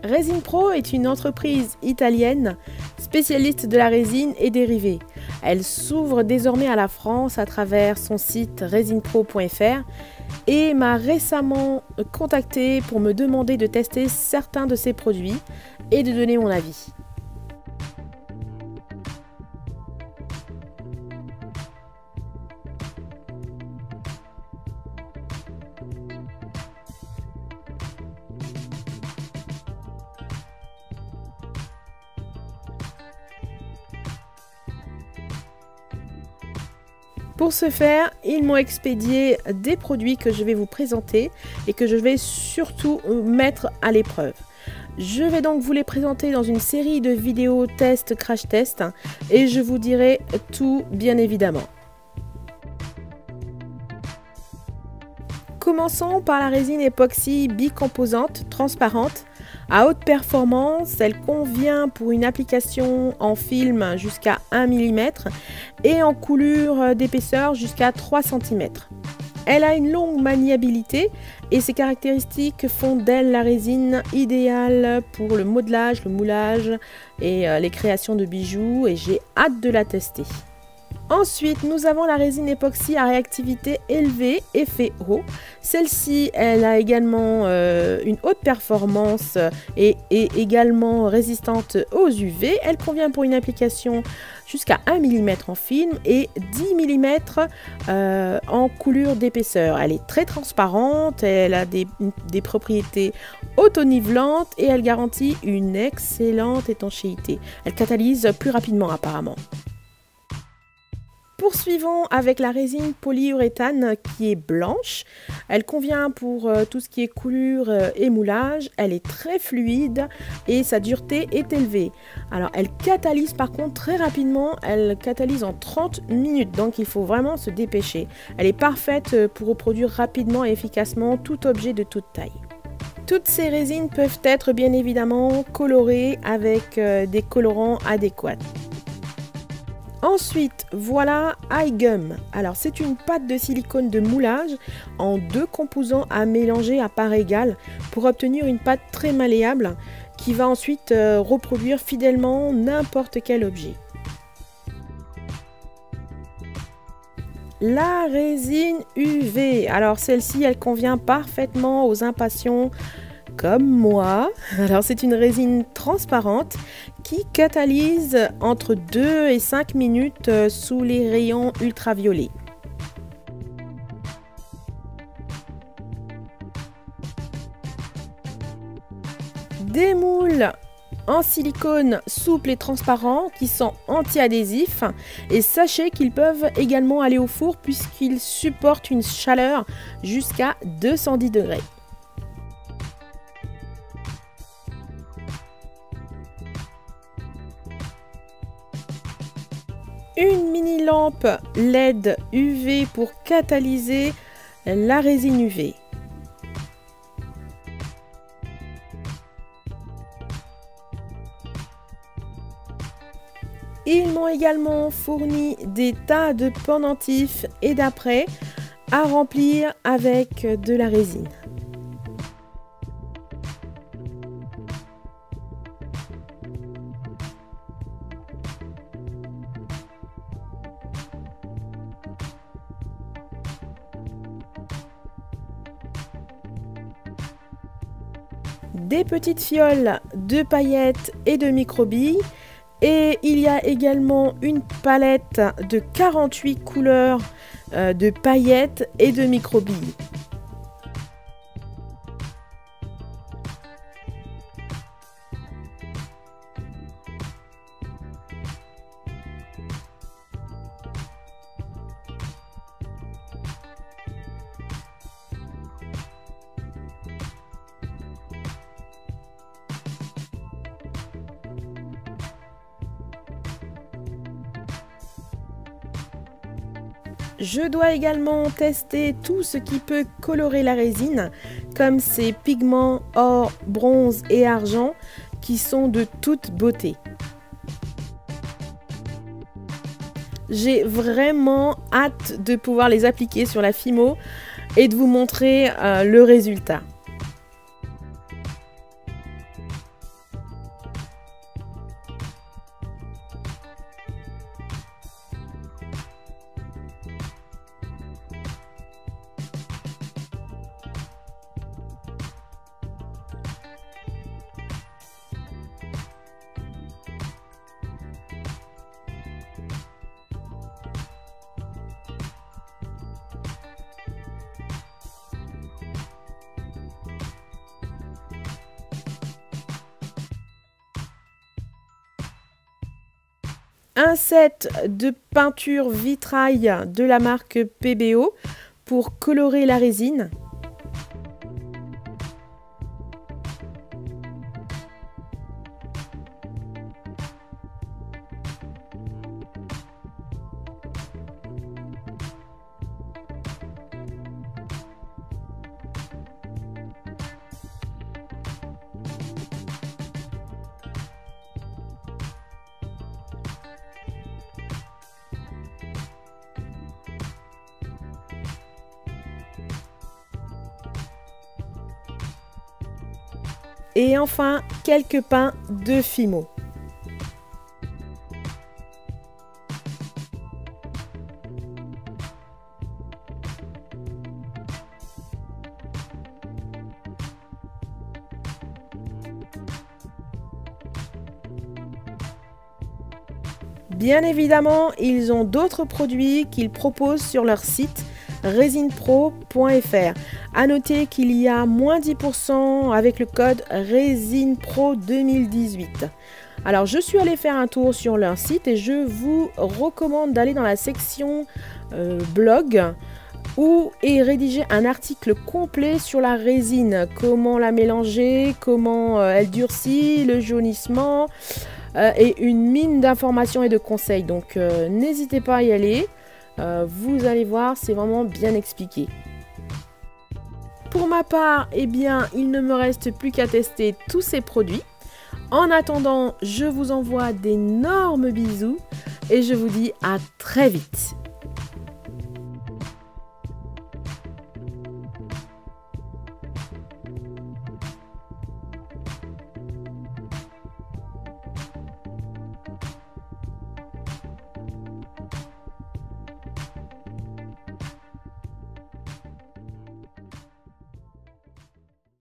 Resin Pro est une entreprise italienne spécialiste de la résine et dérivés. Elle s'ouvre désormais à la France à travers son site resinpro.fr et m'a récemment contacté pour me demander de tester certains de ses produits et de donner mon avis. Pour ce faire, ils m'ont expédié des produits que je vais vous présenter et que je vais surtout mettre à l'épreuve. Je vais donc vous les présenter dans une série de vidéos test, crash test et je vous dirai tout bien évidemment. Commençons par la résine époxy bicomposante transparente. À haute performance, elle convient pour une application en film jusqu'à 1 mm et en coulure d'épaisseur jusqu'à 3 cm. Elle a une longue maniabilité et ses caractéristiques font d'elle la résine idéale pour le modelage, le moulage et les créations de bijoux et j'ai hâte de la tester. Ensuite, nous avons la résine époxy à réactivité élevée, effet eau. Celle-ci, elle a également une haute performance et est également résistante aux UV. Elle convient pour une application jusqu'à 1 mm en film et 10 mm en coulure d'épaisseur. Elle est très transparente, elle a des propriétés auto-nivelantes et elle garantit une excellente étanchéité. Elle catalyse plus rapidement apparemment. Poursuivons avec la résine polyuréthane qui est blanche. Elle convient pour tout ce qui est coulure et moulage. Elle est très fluide et sa dureté est élevée. Alors elle catalyse par contre très rapidement. Elle catalyse en 30 minutes donc il faut vraiment se dépêcher. Elle est parfaite pour reproduire rapidement et efficacement tout objet de toute taille. Toutes ces résines peuvent être bien évidemment colorées avec des colorants adéquats. Ensuite, voilà iGum. Alors, c'est une pâte de silicone de moulage en 2 composants à mélanger à part égale pour obtenir une pâte très malléable qui va ensuite reproduire fidèlement n'importe quel objet. La résine UV. Alors, celle-ci, elle convient parfaitement aux impatients comme moi. Alors c'est une résine transparente qui catalyse entre 2 et 5 minutes sous les rayons ultraviolets. Des moules en silicone souple et transparent qui sont anti-adhésifs et sachez qu'ils peuvent également aller au four puisqu'ils supportent une chaleur jusqu'à 210 degrés. Une mini lampe LED UV pour catalyser la résine UV. Ils m'ont également fourni des tas de pendentifs et d'apprêts à remplir avec de la résine. Des petites fioles de paillettes et de microbilles et il y a également une palette de 48 couleurs de paillettes et de microbilles. Je dois également tester tout ce qui peut colorer la résine, comme ces pigments or, bronze et argent qui sont de toute beauté. J'ai vraiment hâte de pouvoir les appliquer sur la Fimo et de vous montrer le résultat. un set de peinture vitrail de la marque PBO pour colorer la résine. Et enfin, quelques pains de Fimo. Bien évidemment, ils ont d'autres produits qu'ils proposent sur leur site resinepro.fr. A noter qu'il y a moins 10% avec le code RESINEPRO 2018. Alors je suis allée faire un tour sur leur site et je vous recommande d'aller dans la section blog où est rédigé un article complet sur la résine, comment la mélanger, comment elle durcit, le jaunissement et une mine d'informations et de conseils. Donc n'hésitez pas à y aller. Vous allez voir, c'est vraiment bien expliqué. Pour ma part, eh bien, il ne me reste plus qu'à tester tous ces produits. En attendant, je vous envoie d'énormes bisous et je vous dis à très vite.